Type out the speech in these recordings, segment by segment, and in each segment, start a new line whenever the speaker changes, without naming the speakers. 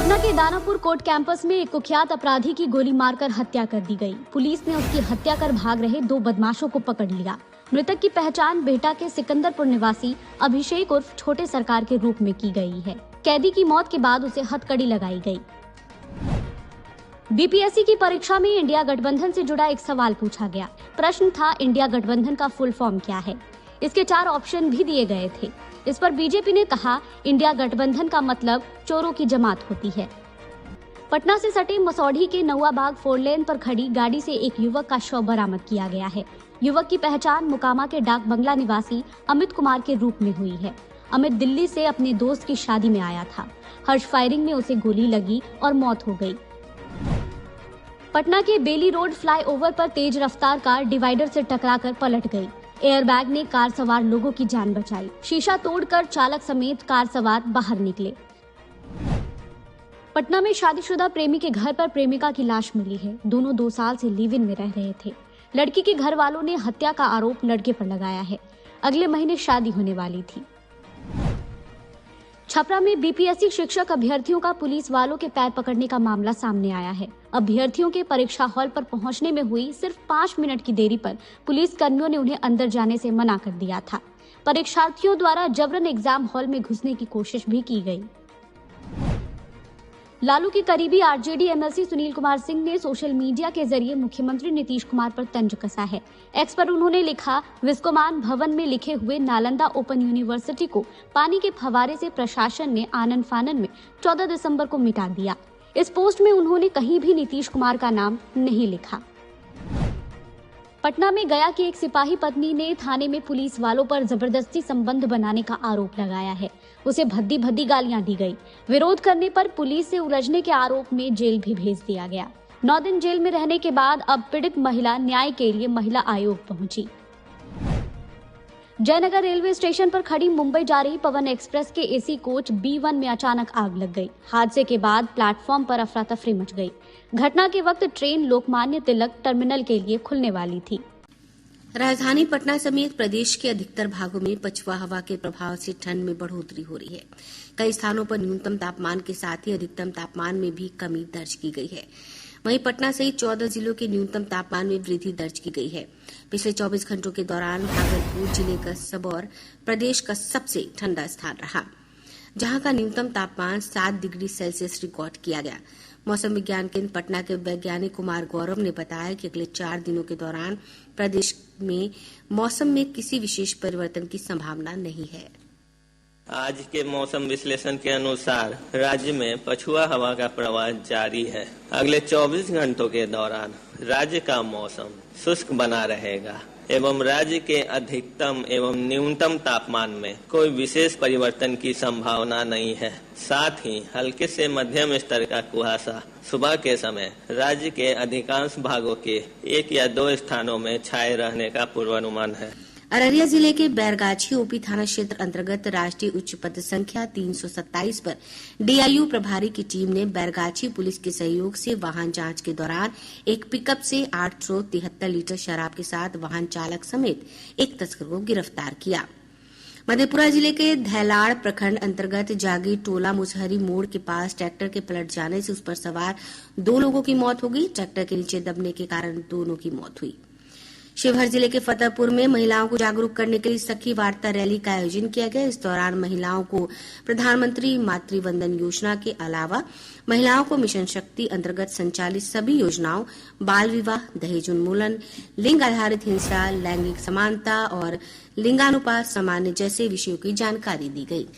पटना के Danapur court campus में एक कुख्यात अपराधी की गोली मारकर हत्या कर दी गई। पुलिस ने उसकी हत्या कर भाग रहे 2 बदमाशों को पकड़ लिया। मृतक की पहचान बेटा के सिकंदरपुर निवासी अभिषेक उर्फ छोटे सरकार के रूप में की गई है। कैदी की मौत के बाद उसे हथकड़ी लगाई गई। बीपीएससी की परीक्षा में इंडिया गठबंधन से जुड़ा एक सवाल पूछा गया। प्रश्न था, इंडिया गठबंधन का फुल फॉर्म क्या है। इसके 4 ऑप्शन भी दिए गए थे। इस पर बीजेपी ने कहा, इंडिया गठबंधन का मतलब चोरों की जमात होती है। पटना से सटे मसौढ़ी के नौवाबाग 4 लेन पर खड़ी गाड़ी से एक युवक का शव बरामद किया गया है। युवक की पहचान मुकामा के डाक बंगला निवासी अमित कुमार के रूप में हुई है। अमित दिल्ली से अपने दोस्त की शादी में आया था। हर्ष फायरिंग में उसे गोली लगी और मौत हो गई। पटना के बेली रोड फ्लाईओवर पर तेज रफ्तार कार डिवाइडर से टकराकर पलट गई। एयरबैग ने कार सवार लोगों की जान बचाई। शीशा तोड़कर चालक समेत कार सवार बाहर निकले। पटना में शादीशुदा प्रेमी के घर पर प्रेमिका की लाश मिली है। दोनों 2 साल से लिव इन में रह रहे थे। लड़की के घर वालों ने हत्या का आरोप लड़के पर लगाया है। अगले महीने शादी होने वाली थी। छपरा में बीपीएससी शिक्षक अभ्यर्थियों का पुलिस वालों के पैर पकड़ने का मामला सामने आया है। अभ्यर्थियों के परीक्षा हॉल पर पहुंचने में हुई सिर्फ 5 मिनट की देरी पर पुलिस कर्मियों ने उन्हें अंदर जाने से मना कर दिया था। परीक्षार्थियों द्वारा जबरन एग्जाम हॉल में घुसने की कोशिश भी की गई। लालू के करीबी आरजेडी एमएलसी सुनील कुमार सिंह ने सोशल मीडिया के जरिए मुख्यमंत्री नीतीश कुमार पर तंज कसा है। एक्स पर उन्होंने लिखा, विस्कोमान भवन में लिखे हुए नालंदा ओपन यूनिवर्सिटी को पानी के फव्वारे से प्रशासन ने आनन फानन में 14 दिसंबर को मिटा दिया। इस पोस्ट में उन्होंने कहीं भी नीतीश कुमार का नाम नहीं लिखा। पटना में गया की एक सिपाही पत्नी ने थाने में पुलिस वालों पर जबरदस्ती संबंध बनाने का आरोप लगाया है। उसे भद्दी भद्दी गालियां दी गई। विरोध करने पर पुलिस से उलझने के आरोप में जेल भी भेज दिया गया। 9 दिन जेल में रहने के बाद अब पीड़ित महिला न्याय के लिए महिला आयोग पहुंची। जयनगर रेलवे स्टेशन पर खड़ी मुंबई जा रही पवन एक्सप्रेस के एसी कोच B1 में अचानक आग लग गई। हादसे के बाद प्लेटफॉर्म पर अफरा तफरी मच गई। घटना के वक्त ट्रेन लोकमान्य तिलक टर्मिनल के लिए खुलने वाली थी।
राजधानी पटना समेत प्रदेश के अधिकतर भागों में पछुआ हवा के प्रभाव से ठंड में बढ़ोतरी हो रही है। कई स्थानों पर न्यूनतम तापमान के साथ ही अधिकतम तापमान में भी कमी दर्ज की गई है। वहीं पटना सहित 14 जिलों के न्यूनतम तापमान में वृद्धि दर्ज की गई है। पिछले 24 घंटों के दौरान भागलपुर जिले का सबौर प्रदेश का सबसे ठंडा स्थान रहा, जहां का न्यूनतम तापमान 7 डिग्री सेल्सियस रिकॉर्ड किया गया। मौसम विज्ञान केंद्र पटना के वैज्ञानिक कुमार गौरव ने बताया कि अगले 4 दिनों के दौरान प्रदेश में मौसम में किसी विशेष परिवर्तन की संभावना नहीं है।
आज के मौसम विश्लेषण के अनुसार राज्य में पछुआ हवा का प्रवाह जारी है। अगले 24 घंटों के दौरान राज्य का मौसम शुष्क बना रहेगा एवं राज्य के अधिकतम एवं न्यूनतम तापमान में कोई विशेष परिवर्तन की संभावना नहीं है। साथ ही हल्के से मध्यम स्तर का कुहासा सुबह के समय राज्य के अधिकांश भागों के 1 या 2 स्थानों में छाए रहने का पूर्वानुमान है।
अररिया जिले के बैरगाछी ओपी थाना क्षेत्र अंतर्गत राष्ट्रीय उच्च पथ संख्या 327 पर डीआईयू प्रभारी की टीम ने बैरगाछी पुलिस के सहयोग से वाहन जांच के दौरान एक पिकअप से 873 लीटर शराब के साथ वाहन चालक समेत एक तस्कर को गिरफ्तार किया। मधेपुरा जिले के धैलाड़ प्रखंड अंतर्गत जागी टोला मुसहरी मोड़ के पास ट्रैक्टर के पलट जाने से उस पर सवार 2 लोगों की मौत हो गई। ट्रैक्टर के नीचे दबने के कारण दोनों की मौत हुई। शिवहर जिले के फतेहपुर में महिलाओं को जागरूक करने के लिए सखी वार्ता रैली का आयोजन किया गया। इस दौरान महिलाओं को प्रधानमंत्री मातृवंदन योजना के अलावा महिलाओं को मिशन शक्ति अंतर्गत संचालित सभी योजनाओं, बाल विवाह, दहेज उन्मूलन, लिंग आधारित हिंसा, लैंगिक समानता और लिंगानुपात सामान्य जैसे विषयों की जानकारी दी गई।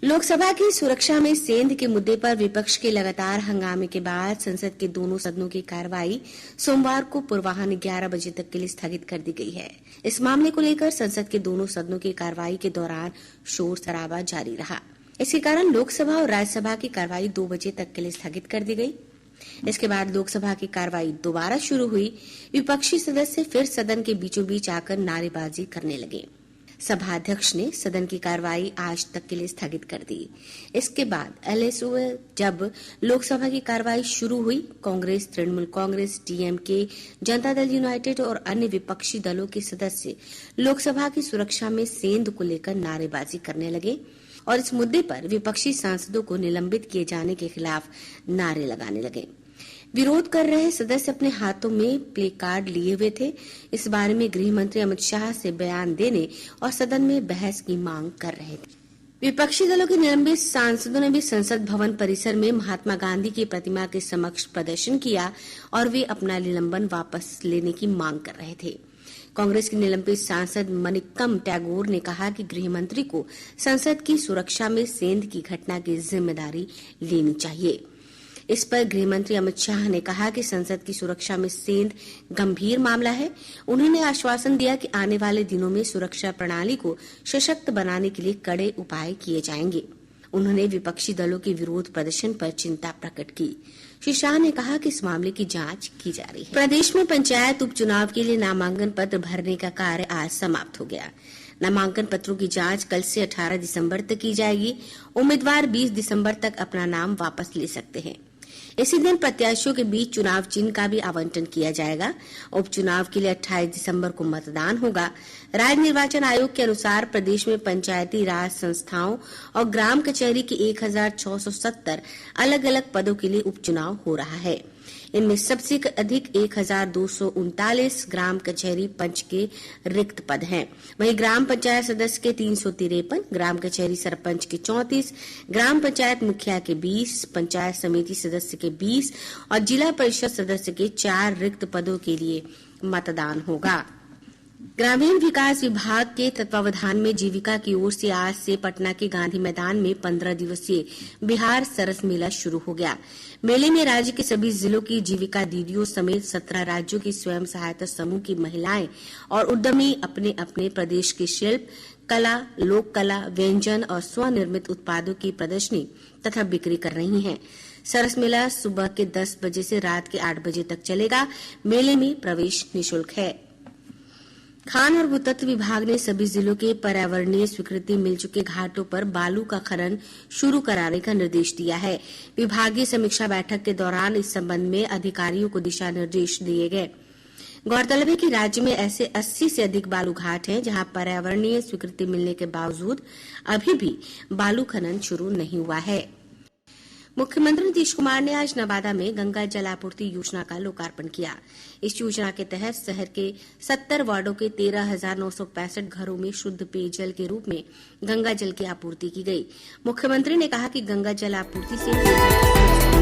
लोकसभा की सुरक्षा में सेंध के मुद्दे पर विपक्ष के लगातार हंगामे के बाद संसद के दोनों सदनों की कार्रवाई सोमवार को पूर्वाह्न 11 बजे तक के लिए स्थगित कर दी गई है। इस मामले को लेकर संसद के दोनों सदनों की कार्रवाई के दौरान शोर शराबा जारी रहा। इसके कारण लोकसभा और राज्यसभा की कार्रवाई 2 बजे तक के लिए स्थगित कर दी गई। इसके बाद लोकसभा की कार्रवाई दोबारा शुरू हुई। विपक्षी सदस्य फिर सदन के बीचों बीच आकर नारेबाजी करने लगे। सभाध्यक्ष ने सदन की कार्रवाई आज तक के लिए स्थगित कर दी। इसके बाद एलएसओ जब लोकसभा की कार्रवाई शुरू हुई, कांग्रेस, तृणमूल कांग्रेस, डीएमके, जनता दल यूनाइटेड और अन्य विपक्षी दलों के सदस्य लोकसभा की सुरक्षा में सेंध को लेकर नारेबाजी करने लगे और इस मुद्दे पर विपक्षी सांसदों को निलंबित किए जाने के खिलाफ नारे लगाने लगे। विरोध कर रहे सदस्य अपने हाथों में प्ले कार्ड लिए हुए थे। इस बारे में गृह मंत्री अमित शाह से बयान देने और सदन में बहस की मांग कर रहे थे। विपक्षी दलों के निलंबित सांसदों ने भी संसद भवन परिसर में महात्मा गांधी की प्रतिमा के समक्ष प्रदर्शन किया और वे अपना निलंबन वापस लेने की मांग कर रहे थे। कांग्रेस के निलंबित सांसद मनिक्कम टैगोर ने कहा कि गृह मंत्री को संसद की सुरक्षा में सेंध की घटना की जिम्मेदारी लेनी चाहिए। इस पर गृह मंत्री अमित शाह ने कहा कि संसद की सुरक्षा में सेंध गंभीर मामला है। उन्होंने आश्वासन दिया कि आने वाले दिनों में सुरक्षा प्रणाली को सशक्त बनाने के लिए कड़े उपाय किए जाएंगे। उन्होंने विपक्षी दलों के विरोध प्रदर्शन पर चिंता प्रकट की। श्री शाह ने कहा कि इस मामले की जांच की जा रही है। प्रदेश में पंचायत उपचुनाव के लिए नामांकन पत्र भरने का कार्य आज समाप्त हो गया। नामांकन पत्रों की जांच कल से 18 दिसंबर तक की जाएगी। उम्मीदवार 20 दिसंबर तक अपना नाम वापस ले सकते हैं। इसी दिन प्रत्याशियों के बीच चुनाव चिन्ह का भी आवंटन किया जाएगा। उपचुनाव के लिए 28 दिसंबर को मतदान होगा। राज्य निर्वाचन आयोग के अनुसार प्रदेश में पंचायती राज संस्थाओं और ग्राम कचहरी के 1670 अलग अलग पदों के लिए उपचुनाव हो रहा है। इनमें सबसे अधिक 1239 ग्राम कचहरी पंच के रिक्त पद हैं। वहीं ग्राम पंचायत सदस्य के 353, ग्राम कचहरी सरपंच के 34, ग्राम पंचायत मुखिया के 20, पंचायत समिति सदस्य के 20 और जिला परिषद सदस्य के 4 रिक्त पदों के लिए मतदान होगा। ग्रामीण विकास विभाग के तत्वावधान में जीविका की ओर से आज से पटना के गांधी मैदान में 15 दिवसीय बिहार सरस मेला शुरू हो गया। मेले में राज्य के सभी जिलों की जीविका दीदियों समेत 17 राज्यों की स्वयं सहायता समूह की महिलाएं और उद्यमी अपने अपने प्रदेश के शिल्प, कला, लोक कला, व्यंजन और स्वनिर्मित उत्पादों की प्रदर्शनी तथा बिक्री कर रही हैं। सरस मेला सुबह के 10 बजे से रात के 8 बजे तक चलेगा। मेले में प्रवेश निःशुल्क है। खान और भूतत्व विभाग ने सभी जिलों के पर्यावरणीय स्वीकृति मिल चुके घाटों पर बालू का खनन शुरू कराने का निर्देश दिया है। विभागीय समीक्षा बैठक के दौरान इस संबंध में अधिकारियों को दिशा निर्देश दिए गए। गौरतलब है कि राज्य में ऐसे 80 से अधिक बालू घाट हैं जहां पर्यावरणीय स्वीकृति मिलने के बावजूद अभी भी बालू खनन शुरू नहीं हुआ है। मुख्यमंत्री नीतीश कुमार ने आज नवादा में गंगा जल आपूर्ति योजना का लोकार्पण किया। इस योजना के तहत शहर के 70 वार्डों के 13,965 घरों में शुद्ध पेयजल के रूप में गंगा जल की आपूर्ति की गई। मुख्यमंत्री ने कहा कि गंगा जल आपूर्ति से